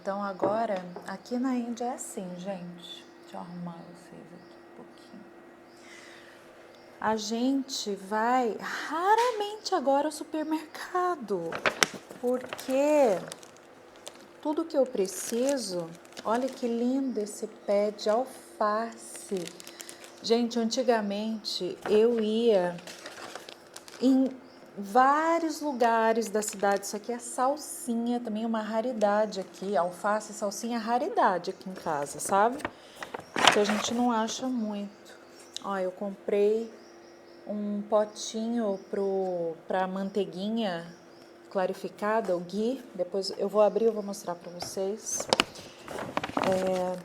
Então agora, aqui na Índia é assim, gente. Deixa eu arrumar vocês aqui um pouquinho. A gente vai raramente agora ao supermercado, porque tudo que eu preciso, olha que lindo esse pé de alface. Gente, antigamente eu ia em vários lugares da cidade. Isso aqui é salsinha, também é uma raridade aqui. Alface e salsinha é raridade aqui em casa, sabe? Que a gente não acha muito. Ó, eu comprei um potinho pra manteiguinha clarificada, o ghee. Depois eu vou abrir e vou mostrar pra vocês.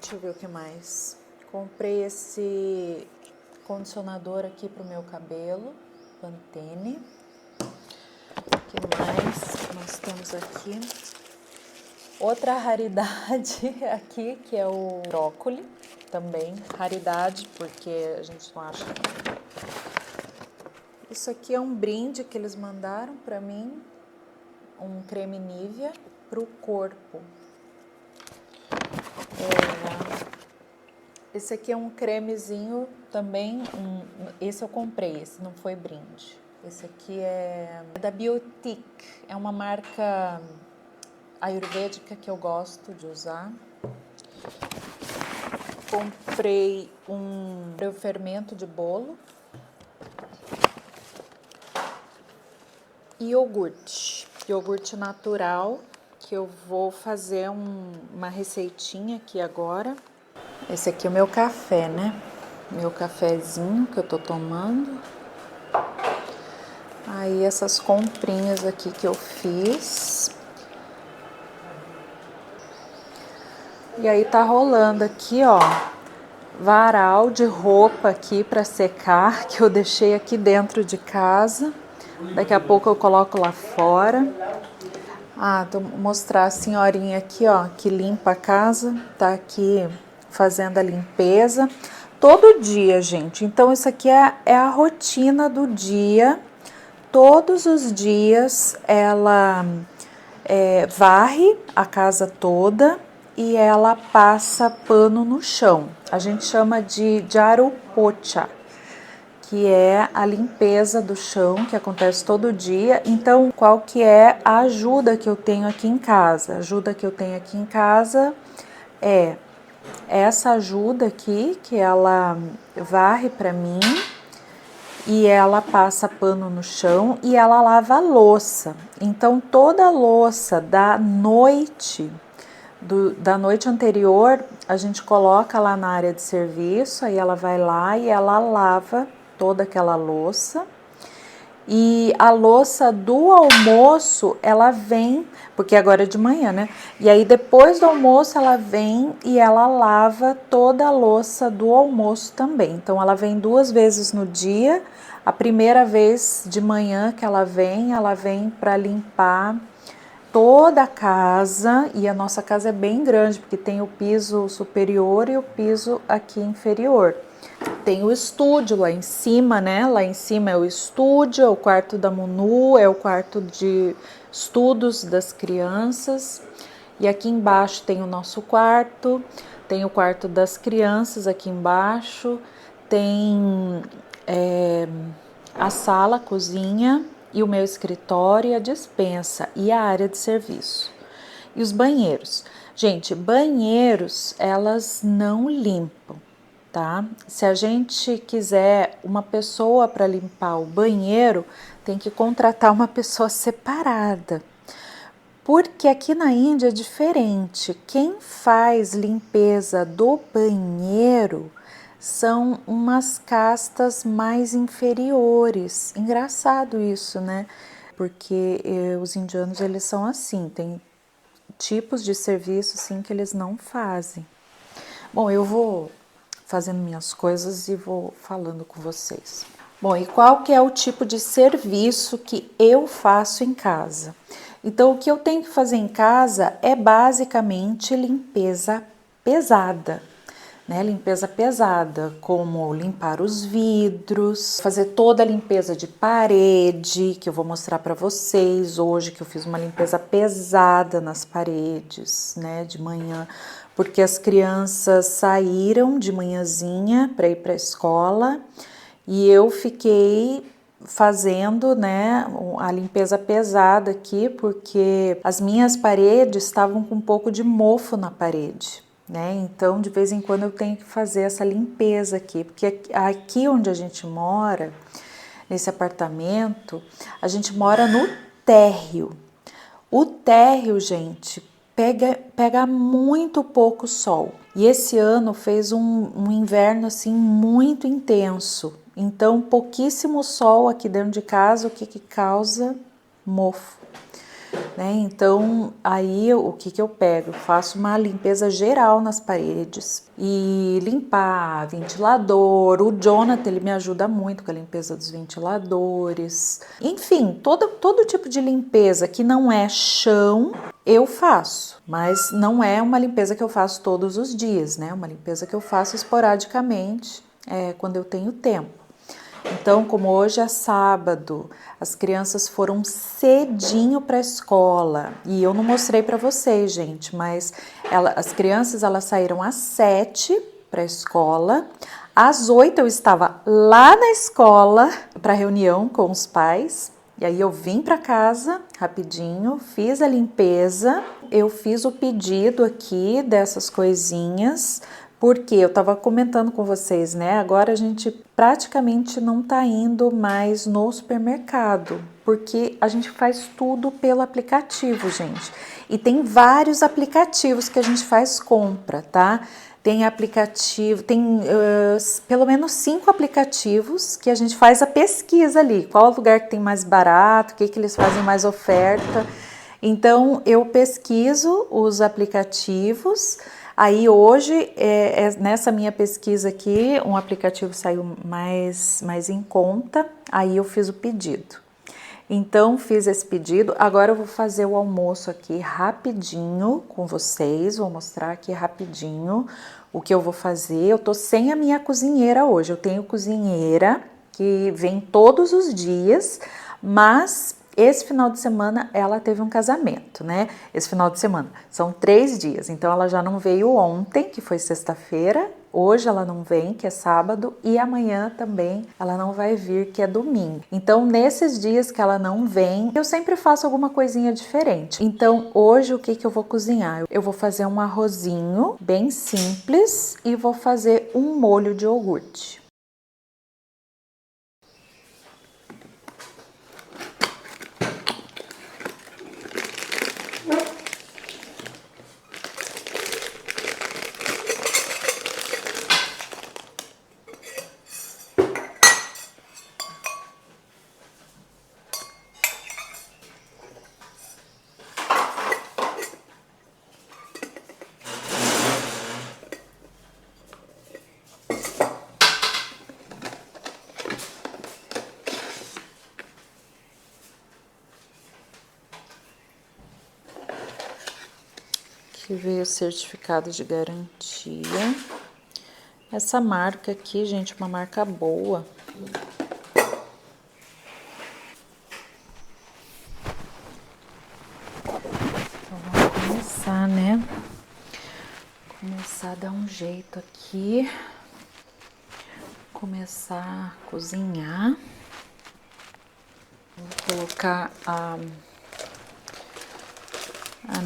Deixa eu ver o que mais. Comprei esse condicionador aqui pro meu cabelo, Pantene. O que mais nós temos aqui? Outra raridade aqui, que é o brócoli, também raridade, porque a gente não acha. Isso aqui é um brinde que eles mandaram para mim, um creme Nivea para o corpo. Esse aqui é um cremezinho também, esse eu comprei, esse não foi brinde. Esse aqui é da Biotique, é uma marca ayurvédica que eu gosto de usar. Comprei um fermento de bolo e iogurte natural, que eu vou fazer uma receitinha aqui agora. Esse aqui é o meu café, né? Meu cafezinho que eu tô tomando. Aí essas comprinhas aqui que eu fiz. E aí tá rolando aqui, ó, varal de roupa aqui para secar, que eu deixei aqui dentro de casa. Daqui a pouco eu coloco lá fora. Vou mostrar a senhorinha aqui, ó, que limpa a casa, tá aqui fazendo a limpeza todo dia, gente. Então isso aqui é a rotina do dia. Todos os dias ela varre a casa toda e ela passa pano no chão. A gente chama de jaru pocha, que é a limpeza do chão, que acontece todo dia. Então, qual que é a ajuda que eu tenho aqui em casa? A ajuda que eu tenho aqui em casa é essa ajuda aqui, que ela varre para mim, e ela passa pano no chão e ela lava a louça. Então, toda a louça da noite anterior, a gente coloca lá na área de serviço, aí ela vai lá e ela lava toda aquela louça. E a louça do almoço, ela vem, porque agora é de manhã, né? E aí depois do almoço ela vem e ela lava toda a louça do almoço também. Então ela vem 2 vezes no dia. A primeira vez de manhã que ela vem para limpar toda a casa, e a nossa casa é bem grande, porque tem o piso superior e o piso aqui inferior. Tem o estúdio lá em cima, né? Lá em cima é o estúdio, é o quarto da Munu, é o quarto de estudos das crianças. E aqui embaixo tem o nosso quarto, tem o quarto das crianças aqui embaixo, tem a sala, a cozinha e o meu escritório, a despensa e a área de serviço. E os banheiros. Gente, banheiros elas não limpam, tá? Se a gente quiser uma pessoa para limpar o banheiro, tem que contratar uma pessoa separada. Porque aqui na Índia é diferente. Quem faz limpeza do banheiro são umas castas mais inferiores. Engraçado isso, né? Porque os indianos eles são assim, tem tipos de serviço assim que eles não fazem. Bom, eu vou fazendo minhas coisas e vou falando com vocês. Bom, e qual que é o tipo de serviço que eu faço em casa? Então, o que eu tenho que fazer em casa é basicamente limpeza pesada. né? Limpeza pesada, como limpar os vidros, fazer toda a limpeza de parede, que eu vou mostrar para vocês hoje, que eu fiz uma limpeza pesada nas paredes, né, de manhã, porque as crianças saíram de manhãzinha para ir para a escola e eu fiquei fazendo, né, a limpeza pesada aqui, porque as minhas paredes estavam com um pouco de mofo na parede, né? Então, de vez em quando eu tenho que fazer essa limpeza aqui, porque aqui onde a gente mora, nesse apartamento, a gente mora no térreo. O térreo, gente, pega muito pouco sol. E esse ano fez um inverno assim muito intenso. Então, pouquíssimo sol aqui dentro de casa, o que causa? Mofo, né? Então, aí o que eu pego? Eu faço uma limpeza geral nas paredes e limpar ventilador. O Jonathan, ele me ajuda muito com a limpeza dos ventiladores. Enfim, todo tipo de limpeza que não é chão, eu faço, mas não é uma limpeza que eu faço todos os dias, né? Uma limpeza que eu faço esporadicamente, quando eu tenho tempo. Então, como hoje é sábado, as crianças foram cedinho para a escola e eu não mostrei para vocês, gente, mas as crianças elas saíram às 7 para a escola. Às 8 eu estava lá na escola para reunião com os pais. E aí eu vim para casa rapidinho, fiz a limpeza, eu fiz o pedido aqui dessas coisinhas, porque eu estava comentando com vocês, né? Agora a gente praticamente não tá indo mais no supermercado, porque a gente faz tudo pelo aplicativo, gente. E tem vários aplicativos que a gente faz compra, tá? Tem aplicativo, tem pelo menos 5 aplicativos que a gente faz a pesquisa ali, qual lugar que tem mais barato, o que eles fazem mais oferta. Então eu pesquiso os aplicativos. Aí hoje, nessa minha pesquisa aqui, um aplicativo saiu mais em conta, aí eu fiz o pedido. Então, fiz esse pedido, agora eu vou fazer o almoço aqui rapidinho com vocês, vou mostrar aqui rapidinho o que eu vou fazer. Eu tô sem a minha cozinheira hoje, eu tenho cozinheira que vem todos os dias, mas esse final de semana ela teve um casamento, né? Esse final de semana, são 3 dias, então ela já não veio ontem, que foi sexta-feira, hoje ela não vem, que é sábado, e amanhã também ela não vai vir, que é domingo. Então, nesses dias que ela não vem, eu sempre faço alguma coisinha diferente. Então, hoje o que eu vou cozinhar? Eu vou fazer um arrozinho bem simples e vou fazer um molho de iogurte. Que veio o certificado de garantia. Essa marca aqui, gente, uma marca boa. Então, vamos começar, né? Começar a dar um jeito aqui. Começar a cozinhar. Vou colocar a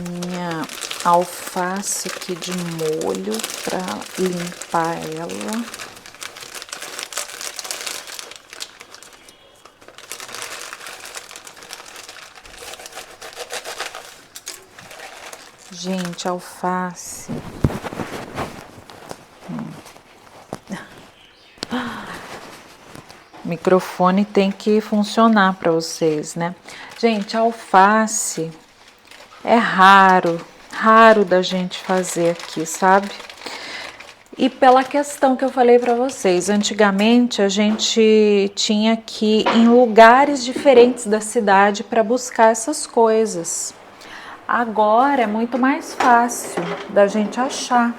minha alface aqui de molho para limpar ela. Gente, alface. O microfone tem que funcionar para vocês, né? Gente, alface é raro da gente fazer aqui, sabe? E pela questão que eu falei para vocês, antigamente a gente tinha que ir em lugares diferentes da cidade para buscar essas coisas. Agora é muito mais fácil da gente achar.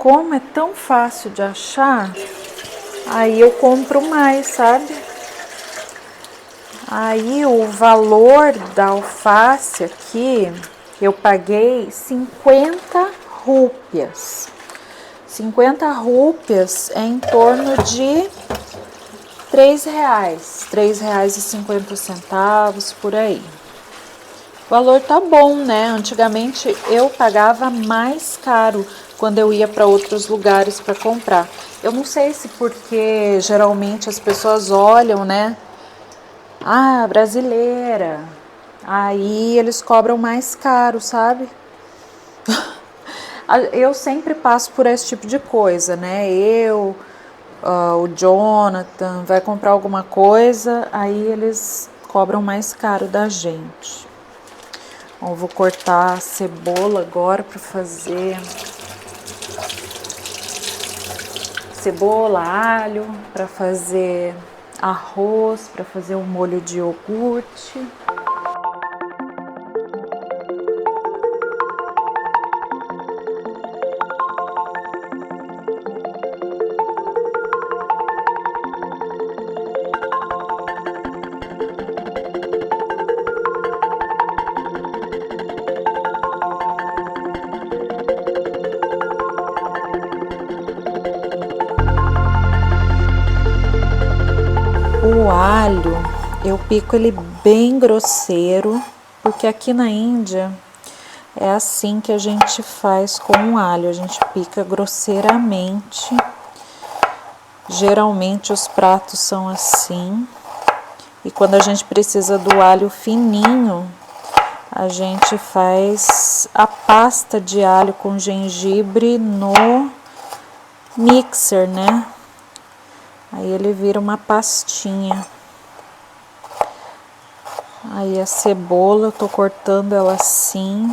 como é tão fácil de achar, aí eu compro mais, sabe? Aí o valor da alface aqui, eu paguei 50 rúpias. 50 rúpias é em torno de R$3, R$3,50 por aí. O valor tá bom, né? Antigamente eu pagava mais caro quando eu ia para outros lugares para comprar. Eu não sei se porque geralmente as pessoas olham, né? Ah, brasileira. Aí eles cobram mais caro, sabe? Eu sempre passo por esse tipo de coisa, né? O Jonathan vai comprar alguma coisa, aí eles cobram mais caro da gente. Bom, eu vou cortar a cebola agora para fazer cebola, alho, para fazer arroz, para fazer um molho de iogurte. O alho, eu pico ele bem grosseiro, porque aqui na Índia é assim que a gente faz com o alho, a gente pica grosseiramente. Geralmente os pratos são assim. E quando a gente precisa do alho fininho, a gente faz a pasta de alho com gengibre no mixer, né? Aí ele vira uma pastinha. Aí a cebola, eu tô cortando ela assim,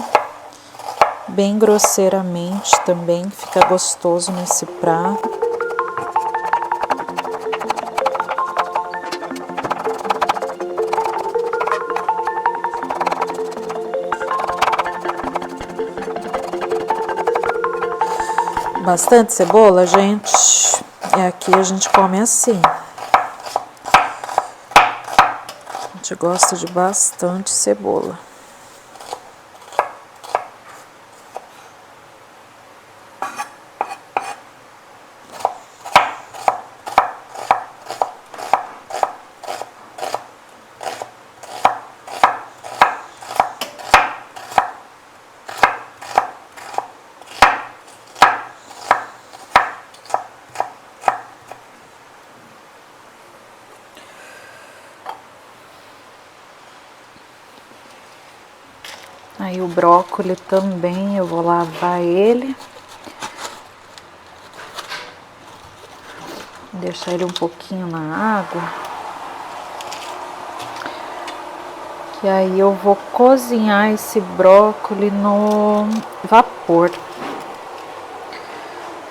bem grosseiramente também, fica gostoso nesse prato. Bastante cebola, gente. Aqui a gente come assim. A gente gosta de bastante cebola. Aí o brócolis também, eu vou lavar ele. Deixar ele um pouquinho na água. Que aí eu vou cozinhar esse brócolis no vapor.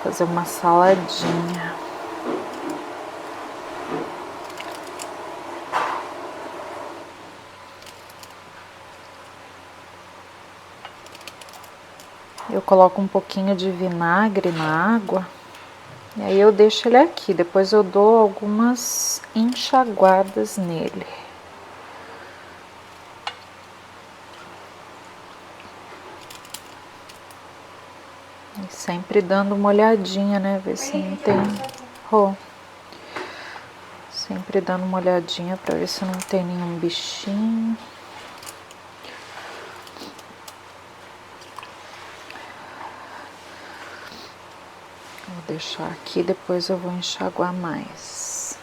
Fazer uma saladinha. Eu coloco um pouquinho de vinagre na água e aí eu deixo ele aqui. Depois eu dou algumas enxaguadas nele. E sempre dando uma olhadinha, né? Ver se não tem... Sempre dando uma olhadinha pra ver se não tem nenhum bichinho. Vou deixar aqui, depois eu vou enxaguar mais.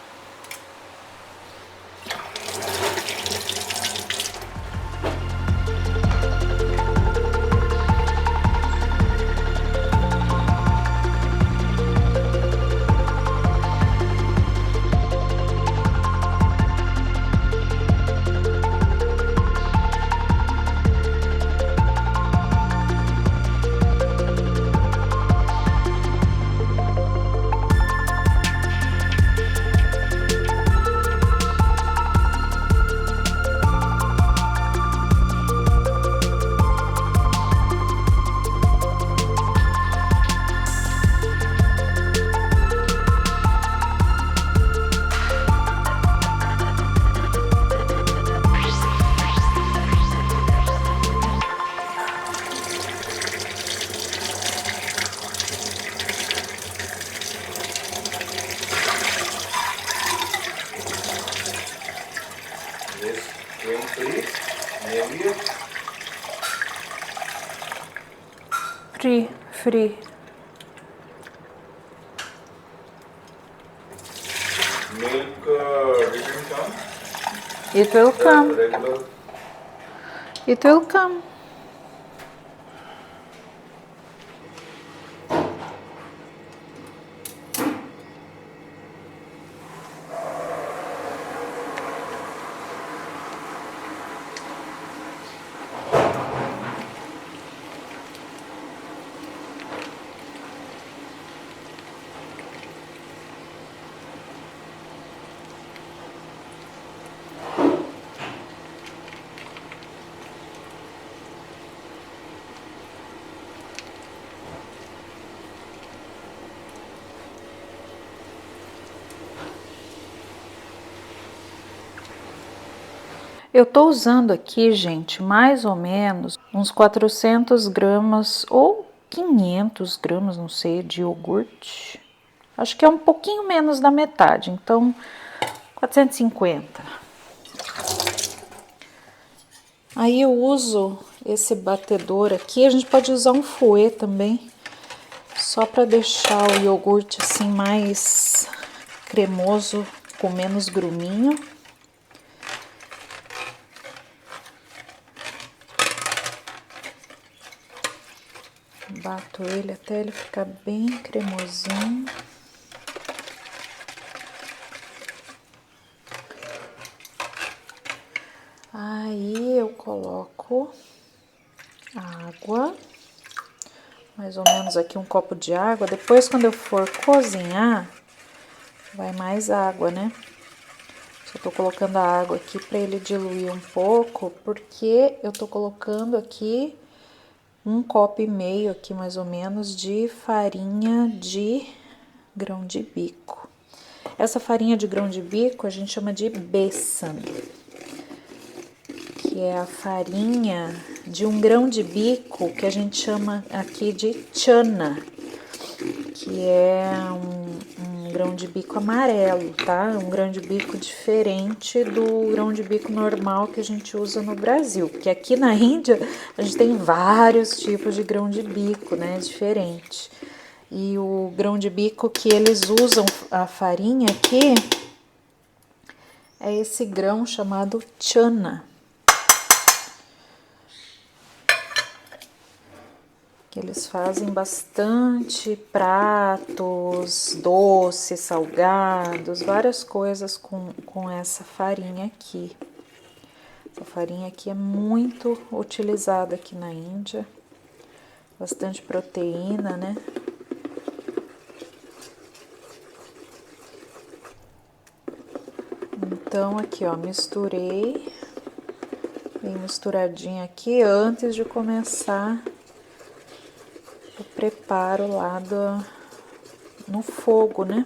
Grain-free, maybe. Free. Milk didn't come? It will come. Regular. It will come. Eu tô usando aqui, gente, mais ou menos uns 400 gramas ou 500 gramas, não sei, de iogurte. Acho que é um pouquinho menos da metade, então 450. Aí eu uso esse batedor aqui, a gente pode usar um fouet também, só para deixar o iogurte assim mais cremoso, com menos gruminho. Bato ele até ele ficar bem cremosinho. Aí eu coloco água, mais ou menos aqui um copo de água. Depois, quando eu for cozinhar, vai mais água, né? Só tô colocando a água aqui para ele diluir um pouco, porque eu tô colocando aqui 1,5 copo aqui mais ou menos de farinha de grão de bico. Essa farinha de grão de bico a gente chama de besan, que é a farinha de um grão de bico que a gente chama aqui de chana, que é um grão de bico amarelo, tá? Um grão de bico diferente do grão de bico normal que a gente usa no Brasil, porque aqui na Índia a gente tem vários tipos de grão de bico, né? Diferente. E o grão de bico que eles usam a farinha aqui é esse grão chamado chana, que eles fazem bastante pratos, doces, salgados, várias coisas com essa farinha aqui. Essa farinha aqui é muito utilizada aqui na Índia, bastante proteína, né? Então aqui, ó, misturei, bem misturadinho aqui antes de começar o preparo lá no fogo, né?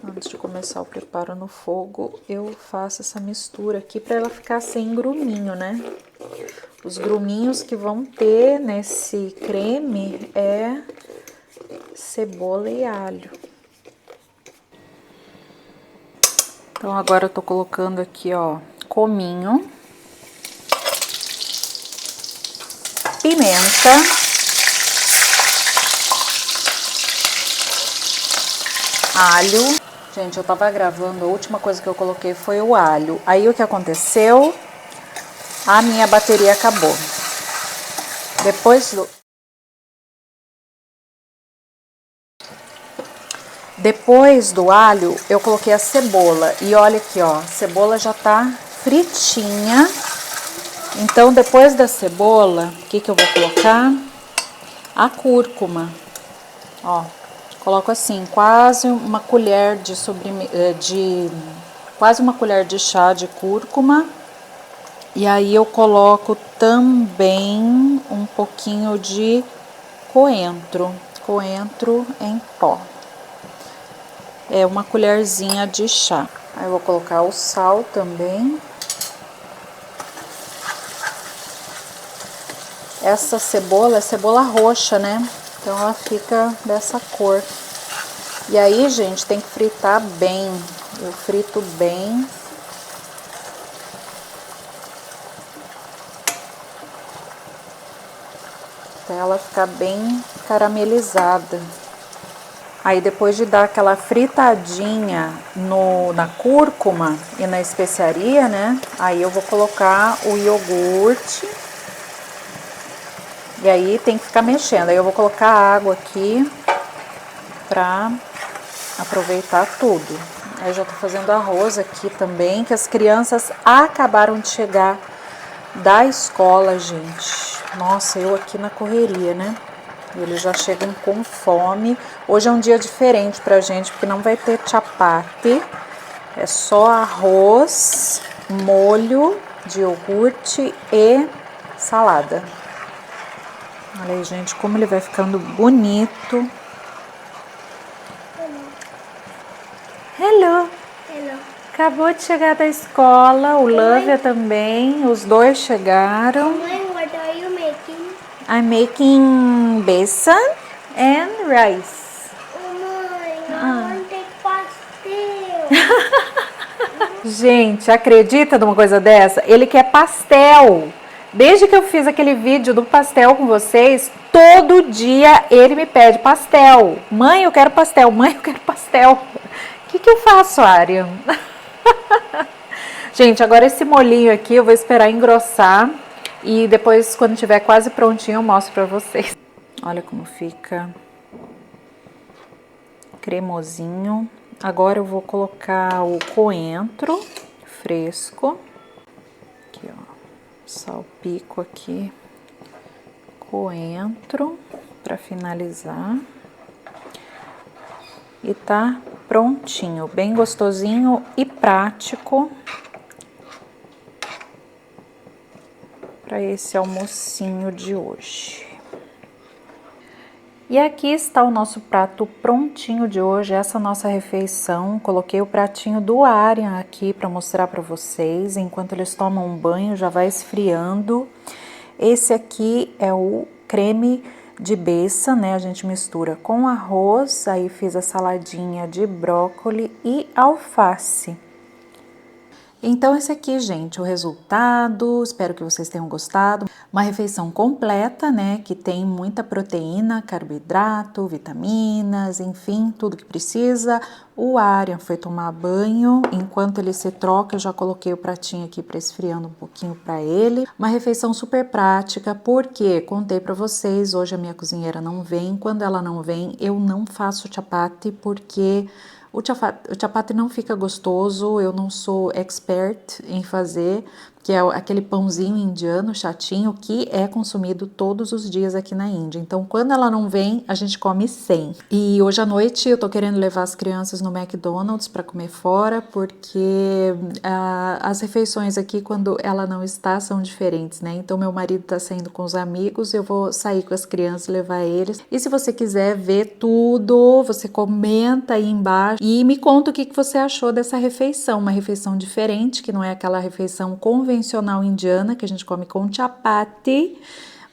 Antes de começar o preparo no fogo, eu faço essa mistura aqui para ela ficar sem gruminho, né? Os gruminhos que vão ter nesse creme é cebola e alho. Então agora eu tô colocando aqui, ó, cominho, pimenta, alho. Gente, eu tava gravando, a última coisa que eu coloquei foi o alho. Aí o que aconteceu? A minha bateria acabou. Depois do alho, eu coloquei a cebola. E olha aqui, ó, a cebola já tá fritinha. Então, depois da cebola, o que eu vou colocar? A cúrcuma. Ó, coloco assim, quase uma colher quase uma colher de chá de cúrcuma. E aí eu coloco também um pouquinho de coentro em pó. É uma colherzinha de chá. Aí eu vou colocar o sal também. Essa cebola é cebola roxa, né? Então ela fica dessa cor. E aí, gente, tem que fritar bem. Eu frito bem ela ficar bem caramelizada. Aí depois de dar aquela fritadinha na cúrcuma e na especiaria, né? Aí eu vou colocar o iogurte. E aí tem que ficar mexendo. Aí eu vou colocar água aqui pra aproveitar tudo. Aí já tô fazendo arroz aqui também, que as crianças acabaram de chegar da escola, gente. Nossa, eu aqui na correria, né? Eles já chegam com fome. Hoje é um dia diferente pra gente, porque não vai ter chapati. É só arroz, molho de iogurte e salada. Olha aí, gente, como ele vai ficando bonito. Hello! Hello. Acabou de chegar da escola, o Luvia também, os dois chegaram. Mãe, what are you making? I'm making besan and rice. Oh, mãe, I want pastel. Gente, acredita numa coisa dessa? Ele quer pastel. Desde que eu fiz aquele vídeo do pastel com vocês, todo dia ele me pede pastel. Mãe, eu quero pastel. Mãe, eu quero pastel. O que eu faço, Arian? Gente, agora esse molhinho aqui eu vou esperar engrossar e depois, quando estiver quase prontinho, eu mostro pra vocês. Olha como fica cremosinho. Agora eu vou colocar o coentro fresco. Aqui, ó. Salpico aqui coentro para finalizar. E tá prontinho, bem gostosinho e prático para esse almocinho de hoje. E aqui está o nosso prato prontinho de hoje, essa nossa refeição. Coloquei o pratinho do Arian aqui para mostrar para vocês, enquanto eles tomam um banho, já vai esfriando. Esse aqui é o creme de beça, né? A gente mistura com arroz, aí fiz a saladinha de brócolis e alface. Então esse aqui, gente, o resultado, espero que vocês tenham gostado. Uma refeição completa, né, que tem muita proteína, carboidrato, vitaminas, enfim, tudo que precisa. O Arian foi tomar banho, enquanto ele se troca, eu já coloquei o pratinho aqui para esfriando um pouquinho para ele. Uma refeição super prática, porque contei para vocês, hoje a minha cozinheira não vem, quando ela não vem, eu não faço chapati, porque o chapati não fica gostoso, eu não sou expert em fazer, que é aquele pãozinho indiano chatinho que é consumido todos os dias aqui na Índia. Então, quando ela não vem, a gente come sem. E hoje à noite eu tô querendo levar as crianças no McDonald's para comer fora, porque as refeições aqui, quando ela não está, são diferentes, né? Então, meu marido tá saindo com os amigos, eu vou sair com as crianças, levar eles. E se você quiser ver tudo, você comenta aí embaixo e me conta o que você achou dessa refeição. Uma refeição diferente, que não é aquela refeição convencional indiana que a gente come com chapati,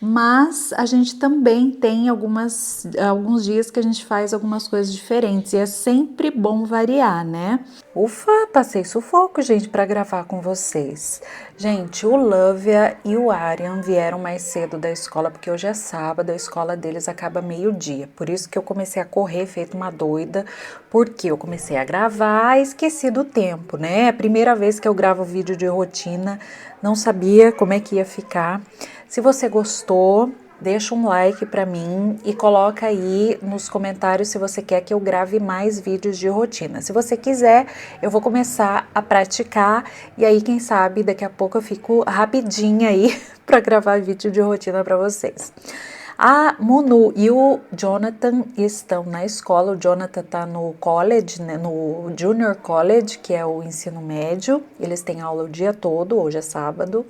mas a gente também tem alguns dias que a gente faz algumas coisas diferentes e é sempre bom variar, né? Ufa, passei sufoco, gente, para gravar com vocês. Gente, o Luvia e o Arian vieram mais cedo da escola, porque hoje é sábado, a escola deles acaba meio-dia. Por isso que eu comecei a correr feito uma doida, porque eu comecei a gravar e esqueci do tempo, né? É a primeira vez que eu gravo vídeo de rotina, não sabia como é que ia ficar. Se você gostou, deixa um like pra mim e coloca aí nos comentários se você quer que eu grave mais vídeos de rotina. Se você quiser, eu vou começar a praticar e aí, quem sabe, daqui a pouco eu fico rapidinha aí pra gravar vídeo de rotina pra vocês. A Munu e o Jonathan estão na escola. O Jonathan tá no college, né, no Junior College, que é o ensino médio. Eles têm aula o dia todo, hoje é sábado.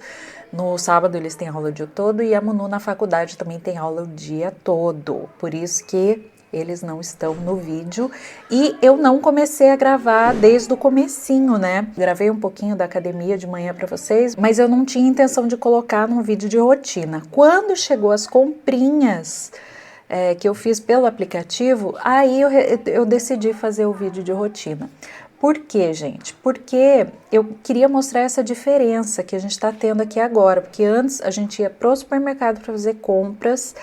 No sábado eles têm aula o dia todo e a Munu na faculdade também tem aula o dia todo. Por isso que eles não estão no vídeo. E eu não comecei a gravar desde o comecinho, né? Gravei um pouquinho da academia de manhã para vocês, mas eu não tinha intenção de colocar num vídeo de rotina. Quando chegou as comprinhas que eu fiz pelo aplicativo, aí eu decidi fazer o vídeo de rotina. Por quê, gente? Porque eu queria mostrar essa diferença que a gente está tendo aqui agora, porque antes a gente ia pro supermercado para fazer compras,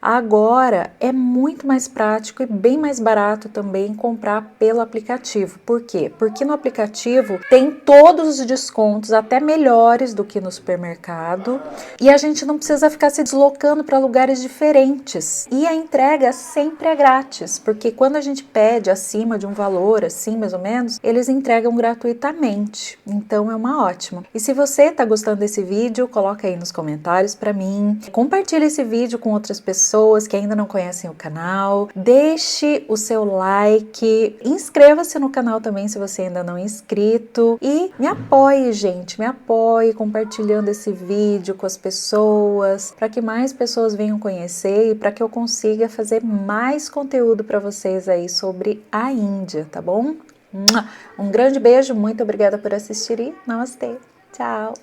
Agora é muito mais prático e bem mais barato também comprar pelo aplicativo. Por quê? Porque no aplicativo tem todos os descontos, até melhores do que no supermercado, e a gente não precisa ficar se deslocando para lugares diferentes. E a entrega sempre é grátis, porque quando a gente pede acima de um valor, assim mais ou menos, eles entregam gratuitamente. Então é uma ótima. E se você está gostando desse vídeo, coloca aí nos comentários para mim. Compartilhe esse vídeo com outras pessoas que ainda não conhecem o canal. Deixe o seu like. Inscreva-se no canal também se você ainda não é inscrito. E me apoie, gente. Me apoie compartilhando esse vídeo com as pessoas, para que mais pessoas venham conhecer e para que eu consiga fazer mais conteúdo para vocês aí sobre a Índia, tá bom? Um grande beijo, muito obrigada por assistir e namastê. Tchau!